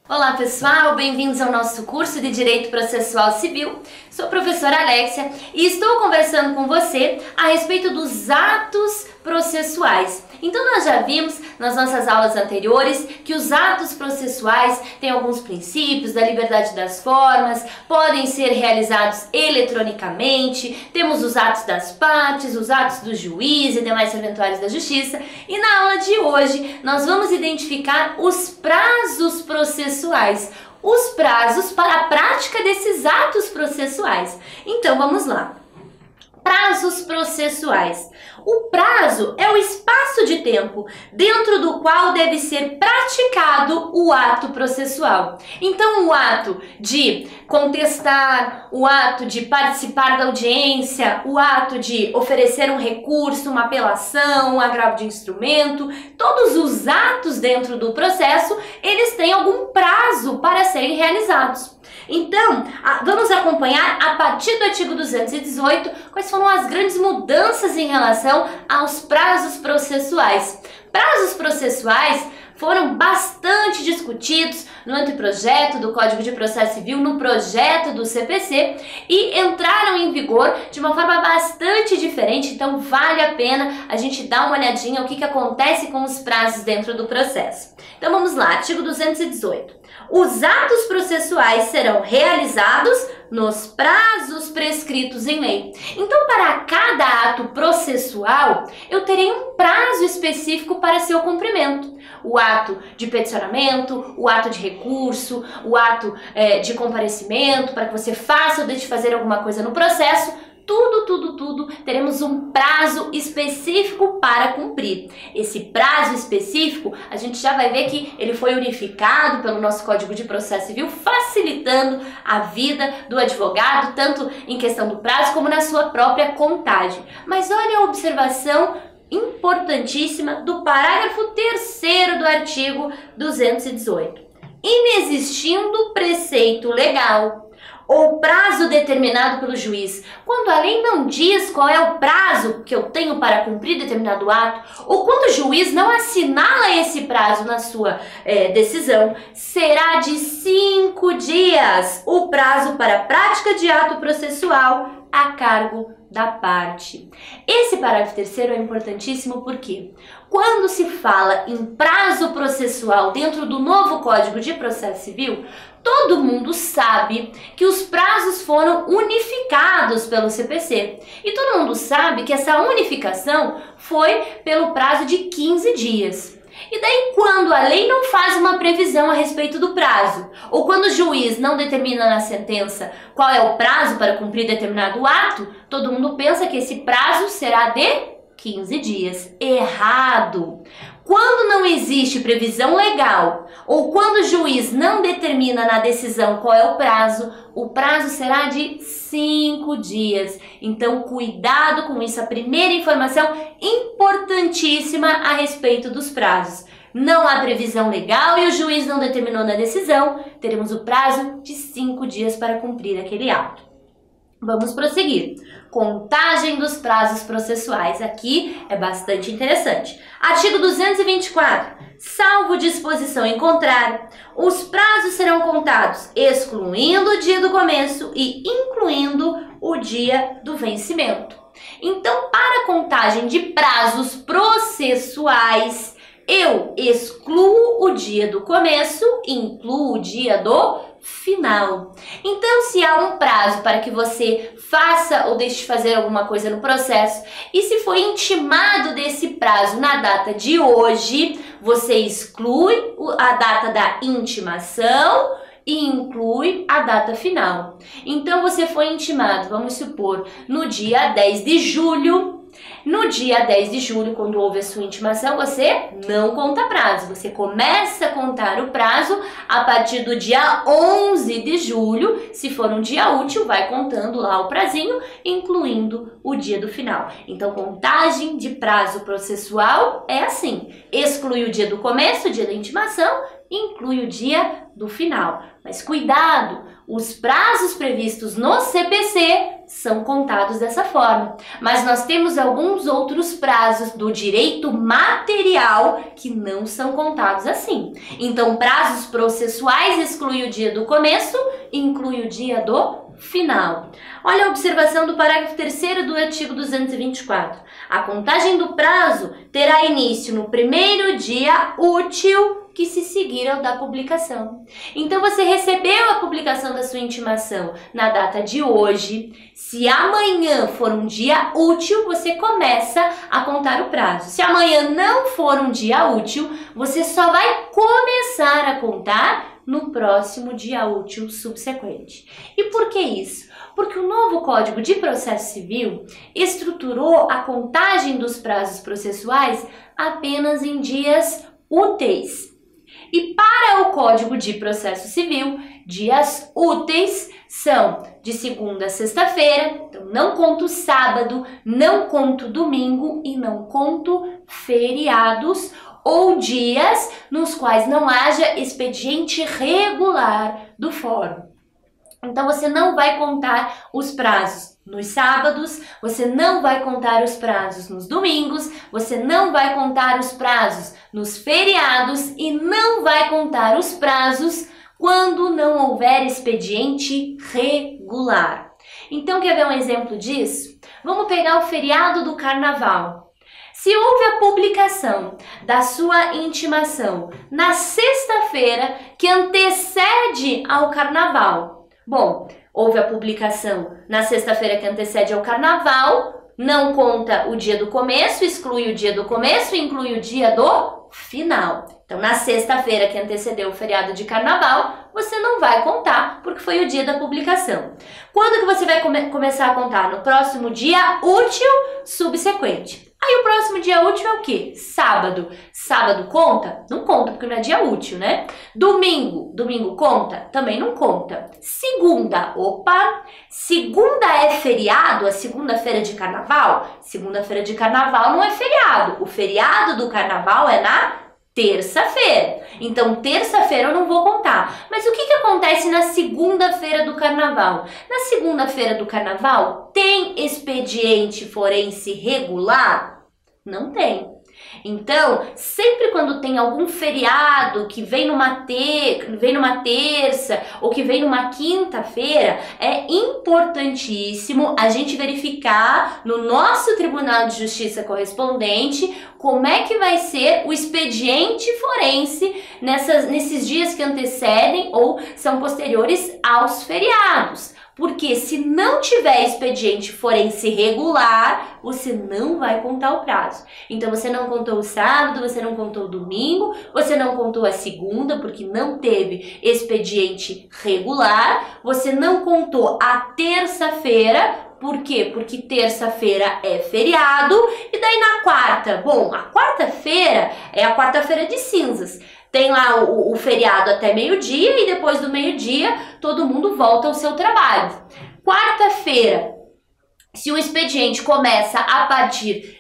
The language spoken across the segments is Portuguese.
Olá pessoal, bem-vindos ao nosso curso de Direito Processual Civil. Sou a professora Alexia e estou conversando com você a respeito dos atos processuais. Então nós já vimos nas nossas aulas anteriores que os atos processuais têm alguns princípios da liberdade das formas, podem ser realizados eletronicamente, temos os atos das partes, os atos do juiz e demais serventuários da justiça, e na aula de hoje nós vamos identificar os prazos processuais, os prazos para a prática desses atos processuais. Então vamos lá. Prazos processuais. O prazo é o espaço de tempo dentro do qual deve ser praticado o ato processual. Então, o ato de contestar, o ato de participar da audiência, o ato de oferecer um recurso, uma apelação, um agravo de instrumento, todos os atos dentro do processo, eles têm algum prazo para serem realizados. Então, vamos acompanhar a partir do artigo 218 quais foram as grandes mudanças em relação aos prazos processuais. Prazos processuais foram bastante discutidos no anteprojeto do Código de Processo Civil, no projeto do CPC, e entraram em vigor de uma forma bastante diferente, então vale a pena a gente dar uma olhadinha o que acontece com os prazos dentro do processo. Então vamos lá, artigo 218. Os atos processuais serão realizados nos prazos prescritos em lei. Então, para cada ato processual, eu terei um prazo específico para seu cumprimento. O ato de peticionamento, o ato de recurso, o ato de comparecimento, para que você faça ou deixe de fazer alguma coisa no processo, tudo, teremos um prazo específico para cumprir. Esse prazo específico, a gente já vai ver que ele foi unificado pelo nosso Código de Processo Civil, facilitando a vida do advogado, tanto em questão do prazo como na sua própria contagem. Mas olha a observação importantíssima do parágrafo 3º do artigo 218. Inexistindo preceito legal ou prazo determinado pelo juiz, quando a lei não diz qual é o prazo que eu tenho para cumprir determinado ato, ou quando o juiz não assinala esse prazo na sua decisão, será de 5 dias o prazo para a prática de ato processual a cargo da parte. Esse parágrafo 3º é importantíssimo porque quando se fala em prazo processual dentro do novo Código de Processo Civil, todo mundo sabe que os prazos foram unificados pelo CPC. E todo mundo sabe que essa unificação foi pelo prazo de 15 dias. E daí, quando a lei não faz uma previsão a respeito do prazo, ou quando o juiz não determina na sentença qual é o prazo para cumprir determinado ato, todo mundo pensa que esse prazo será de 15 dias. Errado! Quando não existe previsão legal, ou quando o juiz não determina na decisão qual é o prazo será de 5 dias. Então, cuidado com isso. A primeira informação importantíssima a respeito dos prazos. Não há previsão legal e o juiz não determinou na decisão, teremos o prazo de 5 dias para cumprir aquele ato. Vamos prosseguir. Contagem dos prazos processuais. Aqui é bastante interessante. Artigo 224. Salvo disposição em contrário, os prazos serão contados excluindo o dia do começo e incluindo o dia do vencimento. Então, para a contagem de prazos processuais, eu excluo o dia do começo e incluo o dia do final. Então, se há um prazo para que você faça ou deixe de fazer alguma coisa no processo, e se foi intimado desse prazo na data de hoje, você exclui a data da intimação e inclui a data final. Então, você foi intimado, vamos supor, no dia 10 de julho. No dia 10 de julho, quando houve a sua intimação, você não conta prazo. Você começa a contar o prazo a partir do dia 11 de julho. Se for um dia útil, vai contando lá o prazinho, incluindo o dia do final. Então, contagem de prazo processual é assim. Exclui o dia do começo, o dia da intimação, inclui o dia do final. Mas cuidado, os prazos previstos no CPC são contados dessa forma. Mas nós temos alguns outros prazos do direito material que não são contados assim. Então, prazos processuais exclui o dia do começo e inclui o dia do final. Olha a observação do parágrafo 3º do artigo 224. A contagem do prazo terá início no primeiro dia útil que se seguir ao da publicação. Então, você recebeu a publicação da sua intimação na data de hoje. Se amanhã for um dia útil, você começa a contar o prazo. Se amanhã não for um dia útil, você só vai começar a contar no próximo dia útil subsequente. E por que isso? Porque o novo Código de Processo Civil estruturou a contagem dos prazos processuais apenas em dias úteis. E para o Código de Processo Civil, dias úteis são de segunda a sexta-feira, então não conto sábado, não conto domingo e não conto feriados ou dias nos quais não haja expediente regular do fórum. Então, você não vai contar os prazos nos sábados, você não vai contar os prazos nos domingos, você não vai contar os prazos nos feriados e não vai contar os prazos quando não houver expediente regular. Então, quer ver um exemplo disso? Vamos pegar o feriado do Carnaval. Se houve a publicação da sua intimação na sexta-feira que antecede ao Carnaval, bom, houve a publicação na sexta-feira que antecede ao Carnaval, não conta o dia do começo, exclui o dia do começo e inclui o dia do final. Então, na sexta-feira que antecedeu o feriado de Carnaval, você não vai contar, porque foi o dia da publicação. Quando que você vai começar a contar? No próximo dia útil subsequente. Aí o próximo dia útil é o quê? Sábado. Sábado conta? Não conta, porque não é dia útil, né? Domingo. Domingo conta? Também não conta. Segunda. Opa! Segunda é feriado? A segunda-feira de Carnaval? Segunda-feira de Carnaval não é feriado. O feriado do Carnaval é na terça-feira. Então, terça-feira eu não vou contar. Mas o que acontece na segunda-feira do Carnaval? Na segunda-feira do Carnaval, tem expediente forense regular? Não tem. Então, sempre quando tem algum feriado que vem numa terça ou que vem numa quinta-feira, é importantíssimo a gente verificar no nosso Tribunal de Justiça correspondente como é que vai ser o expediente forense nesses dias que antecedem ou são posteriores aos feriados. Porque se não tiver expediente forense regular, você não vai contar o prazo. Então, você não contou o sábado, você não contou o domingo, você não contou a segunda, porque não teve expediente regular, você não contou a terça-feira. Por quê? Porque terça-feira é feriado. E daí na quarta? Bom, a quarta-feira é a quarta-feira de cinzas. Tem lá o feriado até meio-dia e depois do meio-dia todo mundo volta ao seu trabalho. Quarta-feira, se o expediente começa a partir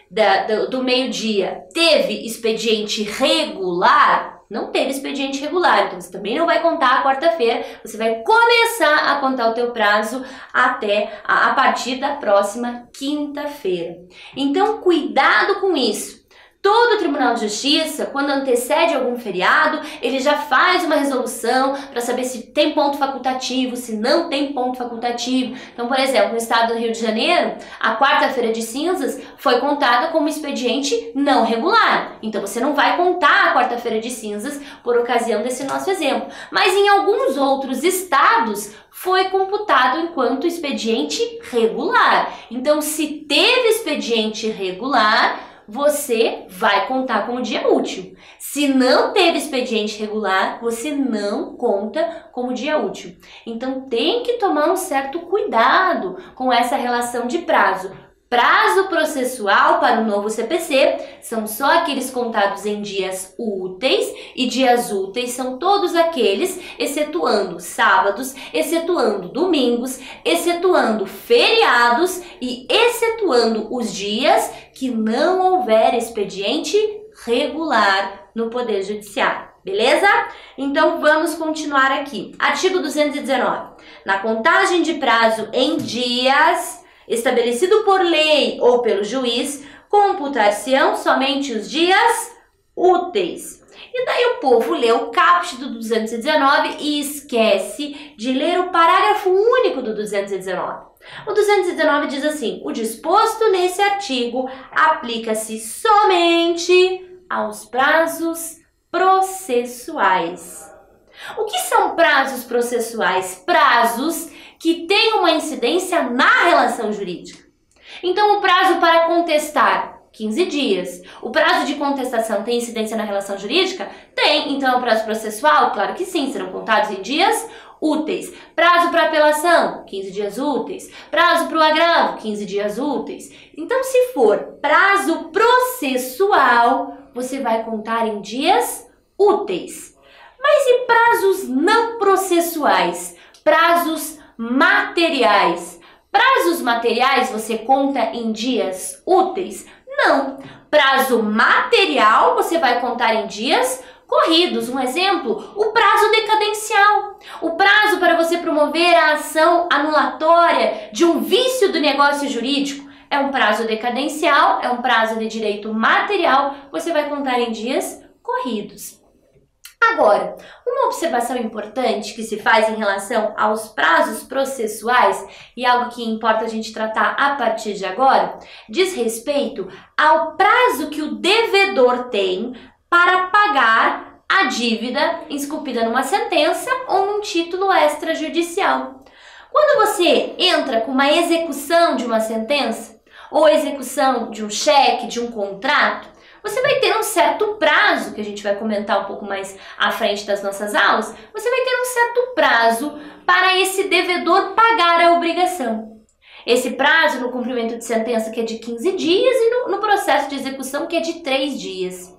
do meio-dia, teve expediente regular? Não teve expediente regular, então você também não vai contar a quarta-feira, você vai começar a contar o teu prazo até a partir da próxima quinta-feira. Então, cuidado com isso. Todo Tribunal de Justiça, quando antecede algum feriado, ele já faz uma resolução para saber se tem ponto facultativo, se não tem ponto facultativo. Então, por exemplo, no estado do Rio de Janeiro, a quarta-feira de cinzas foi contada como expediente não regular. Então, você não vai contar a quarta-feira de cinzas por ocasião desse nosso exemplo. Mas em alguns outros estados, foi computado enquanto expediente regular. Então, se teve expediente regular, você vai contar como dia útil. Se não teve expediente regular, você não conta como dia útil. Então, tem que tomar um certo cuidado com essa relação de prazo. Prazo processual para o novo CPC são só aqueles contados em dias úteis, e dias úteis são todos aqueles, excetuando sábados, excetuando domingos, excetuando feriados e excetuando os dias que não houver expediente regular no Poder Judiciário. Beleza? Então, vamos continuar aqui. Artigo 219. Na contagem de prazo em dias, estabelecido por lei ou pelo juiz, computar-se-ão somente os dias úteis. E daí o povo lê o caput do 219 e esquece de ler o parágrafo único do 219. O 219 diz assim: o disposto nesse artigo aplica-se somente aos prazos processuais. O que são prazos processuais? Prazos que têm uma incidência na relação jurídica. Então, o prazo para contestar, 15 dias. O prazo de contestação tem incidência na relação jurídica? Tem. Então, é o prazo processual? Claro que sim, serão contados em dias úteis. Prazo para apelação? 15 dias úteis. Prazo para o agravo? 15 dias úteis. Então, se for prazo processual, você vai contar em dias úteis. Mas e prazos não processuais? Prazos materiais? Prazos materiais você conta em dias úteis? Não. Prazo material você vai contar em dias corridos. Um exemplo, o prazo decadencial. O prazo para você promover a ação anulatória de um vício do negócio jurídico é um prazo decadencial, é um prazo de direito material, você vai contar em dias corridos. Agora, uma observação importante que se faz em relação aos prazos processuais, e algo que importa a gente tratar a partir de agora, diz respeito ao prazo que o devedor tem para pagar a dívida esculpida numa sentença ou num título extrajudicial. Quando você entra com uma execução de uma sentença, ou execução de um cheque, de um contrato, você vai ter um certo prazo, que a gente vai comentar um pouco mais à frente das nossas aulas, você vai ter um certo prazo para esse devedor pagar a obrigação. Esse prazo no cumprimento de sentença que é de 15 dias e no processo de execução que é de 3 dias.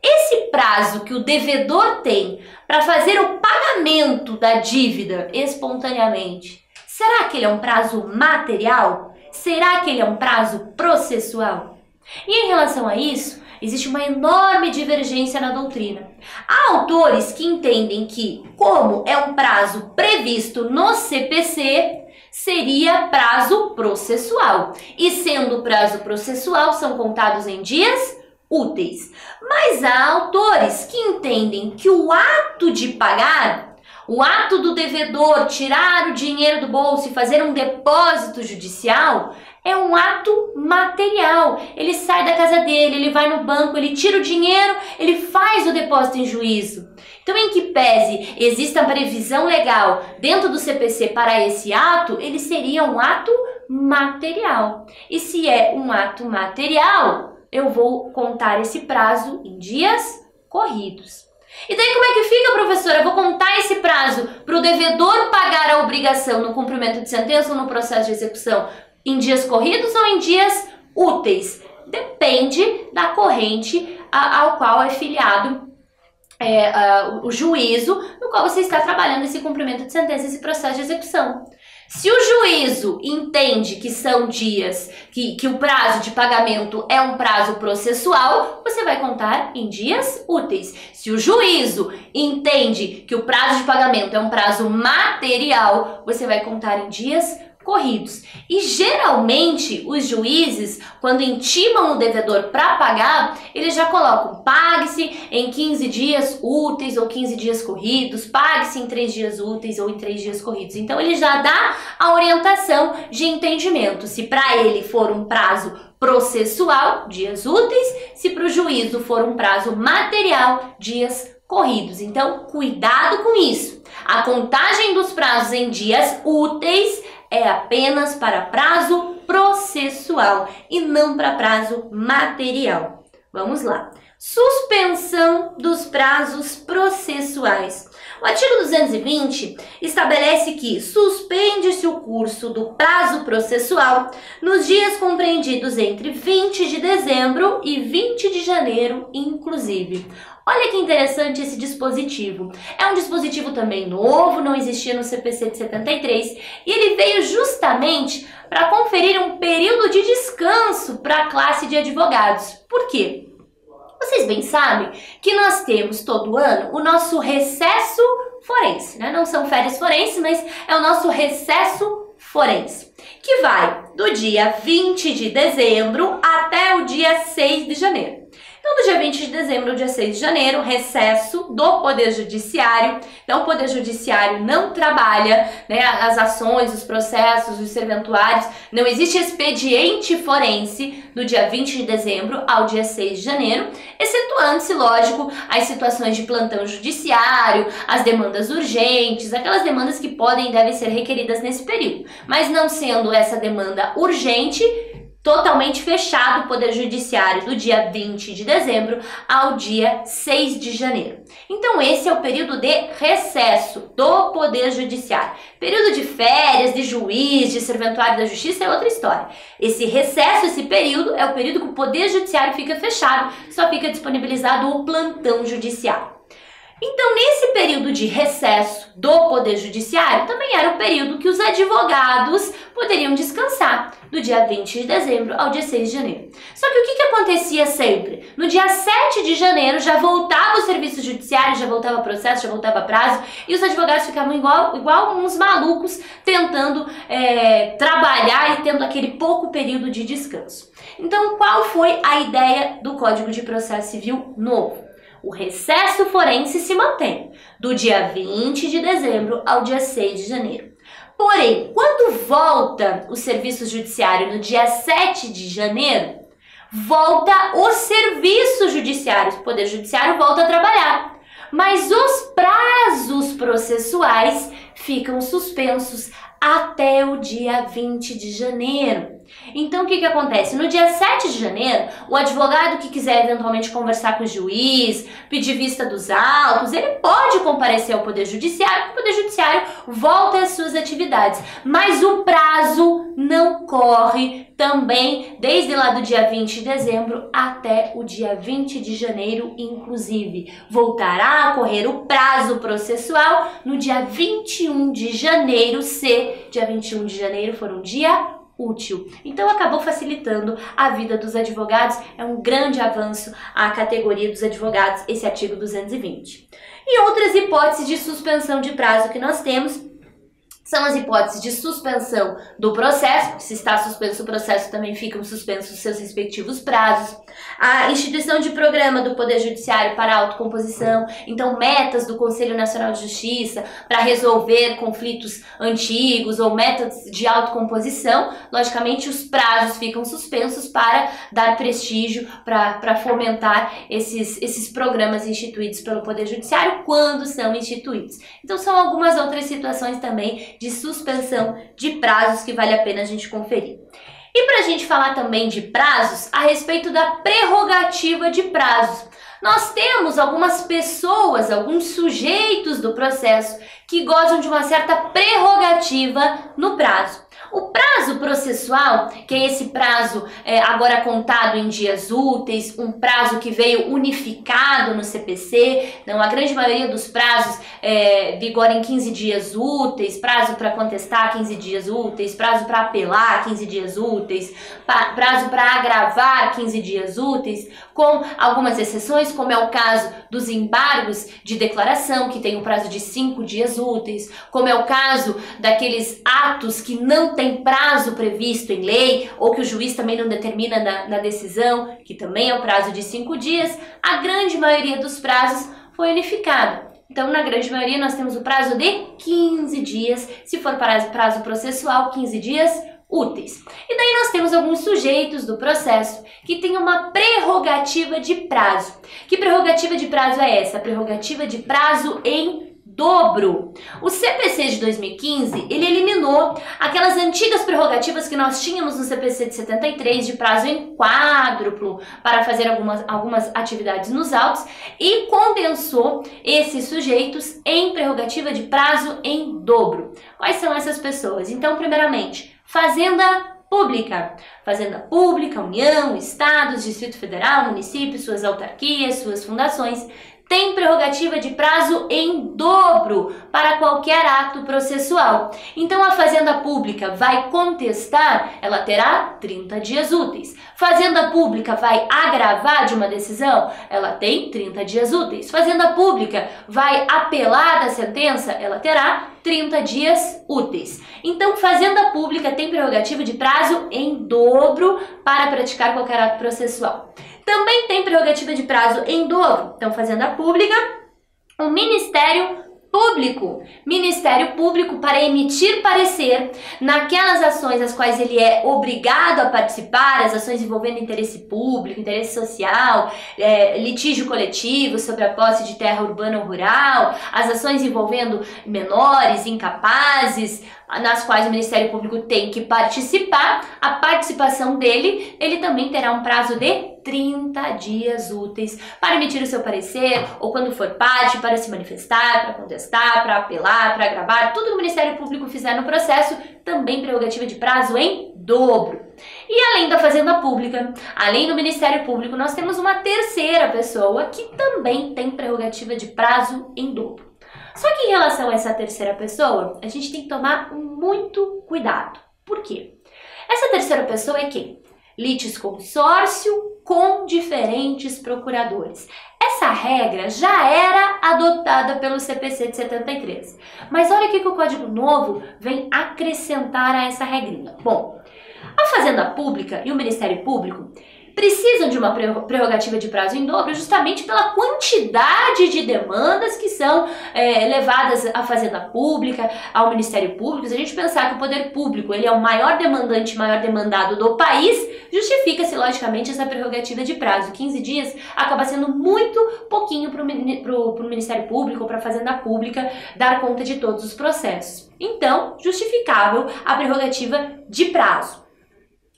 Esse prazo que o devedor tem para fazer o pagamento da dívida espontaneamente, será que ele é um prazo material? Será que ele é um prazo processual? E em relação a isso, existe uma enorme divergência na doutrina. Há autores que entendem que, como é um prazo previsto no CPC, seria prazo processual. E sendo prazo processual, são contados em dias úteis. Mas há autores que entendem que o ato de pagar, o ato do devedor tirar o dinheiro do bolso e fazer um depósito judicial, é um ato material. Ele sai da casa dele, ele vai no banco, ele tira o dinheiro, ele faz o depósito em juízo. Então, em que pese exista previsão legal dentro do CPC para esse ato, ele seria um ato material. E se é um ato material, eu vou contar esse prazo em dias corridos. E daí como é que fica, professora? Eu vou contar esse prazo para o devedor pagar a obrigação no cumprimento de sentença ou no processo de execução em dias corridos ou em dias úteis? Depende da corrente ao qual é filiado o juízo no qual você está trabalhando esse cumprimento de sentença, esse processo de execução. Se o juízo entende que são dias, que o prazo de pagamento é um prazo processual, você vai contar em dias úteis. Se o juízo entende que o prazo de pagamento é um prazo material, você vai contar em dias corridos. E geralmente os juízes, quando intimam o devedor para pagar, eles já colocam: pague-se em 15 dias úteis ou 15 dias corridos, pague-se em 3 dias úteis ou em 3 dias corridos. Então ele já dá a orientação de entendimento. Se para ele for um prazo processual, dias úteis; se para o juízo for um prazo material, dias corridos. Então, cuidado com isso. A contagem dos prazos em dias úteis é apenas para prazo processual e não para prazo material. Vamos lá. Suspensão dos prazos processuais. O artigo 220 estabelece que suspende-se o curso do prazo processual nos dias compreendidos entre 20 de dezembro e 20 de janeiro, inclusive. Olha que interessante esse dispositivo. É um dispositivo também novo, não existia no CPC de 73, e ele veio justamente para conferir um período de descanso para a classe de advogados. Por quê? Vocês bem sabem que nós temos todo ano o nosso recesso forense, né? Não são férias forenses, mas é o nosso recesso forense, que vai do dia 20 de dezembro até o dia 6 de janeiro. Então, do dia 20 de dezembro ao dia 6 de janeiro, recesso do Poder Judiciário. Então, o Poder Judiciário não trabalha, né, as ações, os processos, os serventuários. Não existe expediente forense do dia 20 de dezembro ao dia 6 de janeiro, excetuando-se, lógico, as situações de plantão judiciário, as demandas urgentes, aquelas demandas que podem e devem ser requeridas nesse período. Mas não sendo essa demanda urgente, totalmente fechado o Poder Judiciário do dia 20 de dezembro ao dia 6 de janeiro. Então esse é o período de recesso do Poder Judiciário. Período de férias, de juiz, de serventuário da justiça é outra história. Esse recesso, esse período, é o período que o Poder Judiciário fica fechado, só fica disponibilizado o plantão judiciário. Então, nesse período de recesso do Poder Judiciário, também era o período que os advogados poderiam descansar, do dia 20 de dezembro ao dia 6 de janeiro. Só que o que acontecia sempre? No dia 7 de janeiro já voltava o serviço judiciário, já voltava processo, já voltava prazo, e os advogados ficavam igual uns malucos tentando trabalhar e tendo aquele pouco período de descanso. Então, qual foi a ideia do Código de Processo Civil novo? O recesso forense se mantém, do dia 20 de dezembro ao dia 6 de janeiro. Porém, quando volta o serviço judiciário no dia 7 de janeiro, volta o serviço judiciário, o Poder Judiciário volta a trabalhar. Mas os prazos processuais ficam suspensos até o dia 20 de janeiro. Então, o que acontece? No dia 7 de janeiro, o advogado que quiser eventualmente conversar com o juiz, pedir vista dos autos, ele pode comparecer ao Poder Judiciário, o Poder Judiciário volta às suas atividades. Mas o prazo não corre também desde lá do dia 20 de dezembro até o dia 20 de janeiro, inclusive. Voltará a correr o prazo processual no dia 21 de janeiro, se dia 21 de janeiro for um dia útil. Então acabou facilitando a vida dos advogados, é um grande avanço à categoria dos advogados, esse artigo 220. E outras hipóteses de suspensão de prazo que nós temos são as hipóteses de suspensão do processo, se está suspenso o processo também ficam suspensos os seus respectivos prazos, a instituição de programa do Poder Judiciário para autocomposição, então metas do Conselho Nacional de Justiça para resolver conflitos antigos ou metas de autocomposição, logicamente os prazos ficam suspensos para dar prestígio, para fomentar esses programas instituídos pelo Poder Judiciário quando são instituídos. Então são algumas outras situações também de suspensão de prazos que vale a pena a gente conferir. E para a gente falar também de prazos, a respeito da prerrogativa de prazos. Nós temos algumas pessoas, alguns sujeitos do processo que gozam de uma certa prerrogativa no prazo. O prazo processual, que é esse prazo agora contado em dias úteis, um prazo que veio unificado no CPC, não, a grande maioria dos prazos vigora em 15 dias úteis, prazo para contestar 15 dias úteis, prazo para apelar 15 dias úteis, prazo para agravar 15 dias úteis, com algumas exceções, como é o caso dos embargos de declaração, que tem um prazo de 5 dias úteis, como é o caso daqueles atos que não tem prazo previsto em lei, ou que o juiz também não determina na decisão, que também é o prazo de 5 dias, a grande maioria dos prazos foi unificada. Então, na grande maioria, nós temos o prazo de 15 dias, se for prazo processual, 15 dias úteis. E daí nós temos alguns sujeitos do processo que têm uma prerrogativa de prazo. Que prerrogativa de prazo é essa? A prerrogativa de prazo em dobro. O CPC de 2015, ele eliminou aquelas antigas prerrogativas que nós tínhamos no CPC de 73 de prazo em quádruplo para fazer algumas atividades nos autos e condensou esses sujeitos em prerrogativa de prazo em dobro. Quais são essas pessoas? Então, primeiramente, Fazenda Pública. Fazenda Pública, União, Estados, Distrito Federal, municípios, suas autarquias, suas fundações, tem prerrogativa de prazo em dobro para qualquer ato processual. Então a Fazenda Pública vai contestar, ela terá 30 dias úteis. Fazenda Pública vai agravar de uma decisão, ela tem 30 dias úteis. Fazenda Pública vai apelar da sentença, ela terá 30 dias úteis. Então, Fazenda Pública tem prerrogativa de prazo em dobro para praticar qualquer ato processual. Também tem prerrogativa de prazo em dobro, então, Fazenda Pública, o Ministério Público. Ministério Público para emitir parecer naquelas ações às quais ele é obrigado a participar, as ações envolvendo interesse público, interesse social, litígio coletivo sobre a posse de terra urbana ou rural, as ações envolvendo menores, incapazes, nas quais o Ministério Público tem que participar. A participação dele, ele também terá um prazo de 30 dias úteis para emitir o seu parecer, ou quando for parte, para se manifestar, para contestar, para apelar, para agravar, tudo que o Ministério Público fizer no processo, também prerrogativa de prazo em dobro. E além da Fazenda Pública, além do Ministério Público, nós temos uma terceira pessoa que também tem prerrogativa de prazo em dobro. Só que em relação a essa terceira pessoa, a gente tem que tomar muito cuidado. Por quê? Essa terceira pessoa é quem? Litisconsórcio com diferentes procuradores. Essa regra já era adotada pelo CPC de 73. Mas olha o que o Código Novo vem acrescentar a essa regrinha. Bom, a Fazenda Pública e o Ministério Público precisam de uma prerrogativa de prazo em dobro justamente pela quantidade de demandas que são levadas à Fazenda Pública, ao Ministério Público. Se a gente pensar que o poder público ele é o maior demandante, maior demandado do país, justifica-se logicamente essa prerrogativa de prazo. 15 dias acaba sendo muito pouquinho para o Ministério Público ou para a Fazenda Pública dar conta de todos os processos. Então, justificável a prerrogativa de prazo.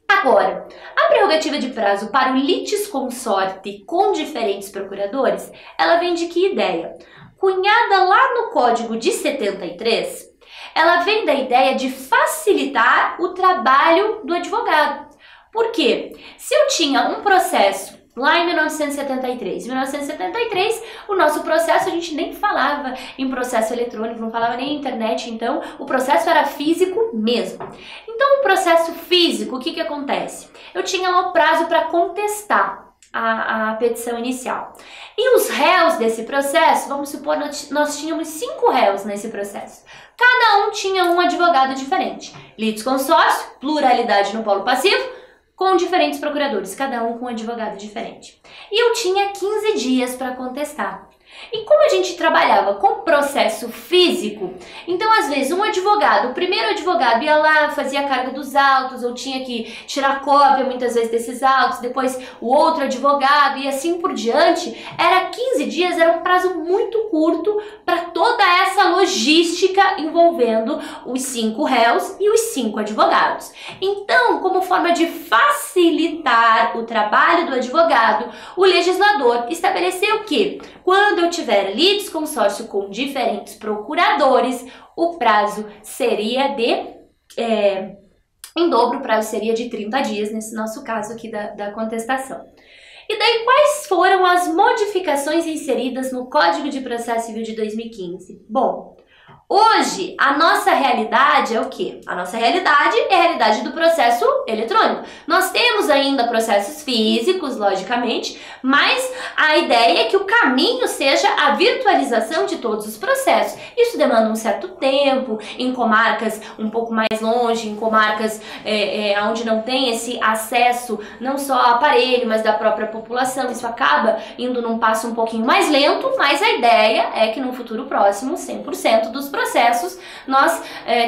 Agora, a prerrogativa de prazo para o litisconsorte com diferentes procuradores, ela vem de que ideia? Cunhada lá no Código de 73, ela vem da ideia de facilitar o trabalho do advogado. Por quê? Se eu tinha um processo lá em 1973. Em 1973, o nosso processo, a gente nem falava em processo eletrônico, não falava nem em internet, então o processo era físico mesmo. Então, o processo físico, o que acontece? Eu tinha lá o prazo para contestar a petição inicial. E os réus desse processo, vamos supor, nós tínhamos 5 réus nesse processo. Cada um tinha um advogado diferente. Litisconsórcio, pluralidade no polo passivo, com diferentes procuradores, cada um com um advogado diferente. E eu tinha 15 dias para contestar. E como a gente trabalhava com processo físico, então às vezes um advogado, o primeiro advogado ia lá, fazia a carga dos autos, ou tinha que tirar cópia muitas vezes desses autos, depois o outro advogado e assim por diante. Era 15 dias, era um prazo muito curto para toda essa logística envolvendo os 5 réus e os 5 advogados. Então, como forma de facilitar o trabalho do advogado, o legislador estabeleceu que quando eu tiver litisconsórcio com diferentes procuradores, o prazo seria em dobro, o prazo seria de 30 dias, nesse nosso caso aqui da contestação. E daí, quais foram as modificações inseridas no Código de Processo Civil de 2015? Bom, hoje, a nossa realidade é o quê? A nossa realidade é a realidade do processo eletrônico. Nós temos ainda processos físicos, logicamente, mas a ideia é que o caminho seja a virtualização de todos os processos. Isso demanda um certo tempo, em comarcas um pouco mais longe, em comarcas onde não tem esse acesso não só ao aparelho, mas da própria população. Isso acaba indo num passo um pouquinho mais lento, mas a ideia é que no futuro próximo, 100% dos processos, nós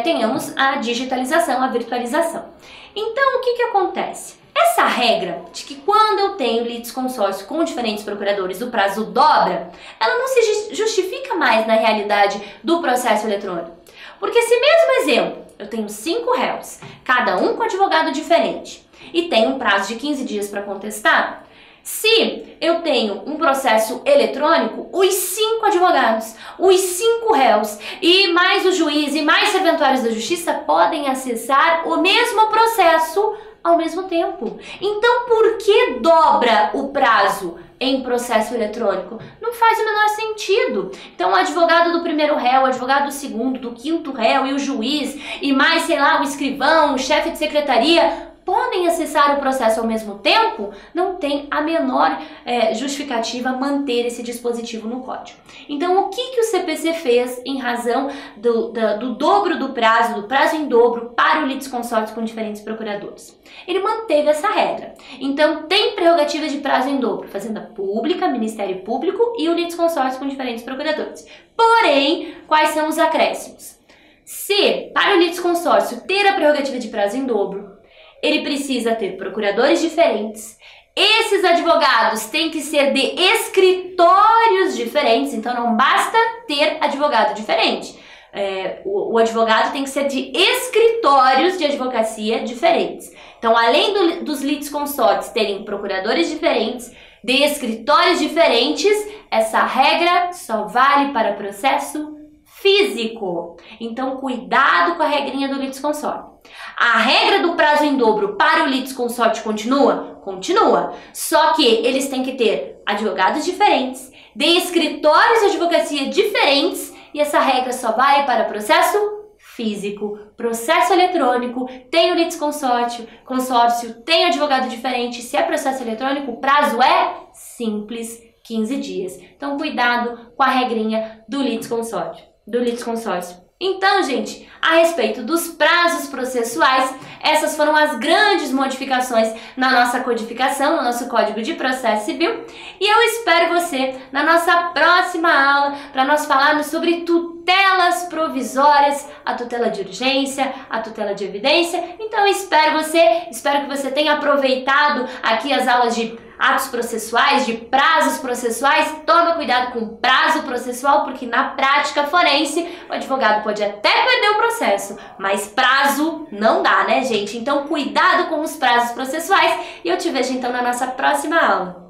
tenhamos a digitalização, a virtualização. Então, o que acontece? Essa regra de que quando eu tenho litisconsórcio com diferentes procuradores o prazo dobra, ela não se justifica mais na realidade do processo eletrônico. Porque se mesmo exemplo, eu tenho 5 réus, cada um com advogado diferente, e tenho um prazo de 15 dias para contestar, se eu tenho um processo eletrônico, os 5 advogados, os 5 réus e mais o juiz e mais serventuários da justiça podem acessar o mesmo processo ao mesmo tempo. Então, por que dobra o prazo em processo eletrônico? Não faz o menor sentido. Então, o advogado do primeiro réu, o advogado do segundo, do quinto réu e o juiz, e mais, sei lá, o escrivão, o chefe de secretaria, podem acessar o processo ao mesmo tempo? Não tem a menor justificativa manter esse dispositivo no código. Então, o que o CPC fez em razão do dobro do prazo em dobro para o litisconsórcio com diferentes procuradores? Ele manteve essa regra. Então, tem prerrogativa de prazo em dobro, Fazenda Pública, Ministério Público e o litisconsórcio com diferentes procuradores. Porém, quais são os acréscimos? Se, para o litisconsórcio ter a prerrogativa de prazo em dobro, ele precisa ter procuradores diferentes. Esses advogados têm que ser de escritórios diferentes, então não basta ter advogado diferente. O advogado tem que ser de escritórios de advocacia diferentes. Então, além dos litisconsórcios terem procuradores diferentes, de escritórios diferentes, essa regra só vale para processo físico. Então, cuidado com a regrinha do litisconsórcio. A regra do prazo em dobro para o litisconsórcio continua? Continua. Só que eles têm que ter advogados diferentes, de escritórios de advocacia diferentes, e essa regra só vai para processo físico. Processo eletrônico, tem o litisconsórcio, tem advogado diferente. Se é processo eletrônico, o prazo é simples, 15 dias. Então, cuidado com a regrinha do litisconsórcio. Então, gente, a respeito dos prazos processuais, essas foram as grandes modificações na nossa codificação, no nosso Código de Processo Civil. E eu espero você na nossa próxima aula para nós falarmos sobre tutelas provisórias, a tutela de urgência, a tutela de evidência. Então, eu espero que você tenha aproveitado aqui as aulas de atos processuais, de prazos processuais. Toma cuidado com prazo processual, porque na prática forense o advogado pode até perder o processo, mas prazo não dá, né, gente? Então, cuidado com os prazos processuais e eu te vejo então na nossa próxima aula.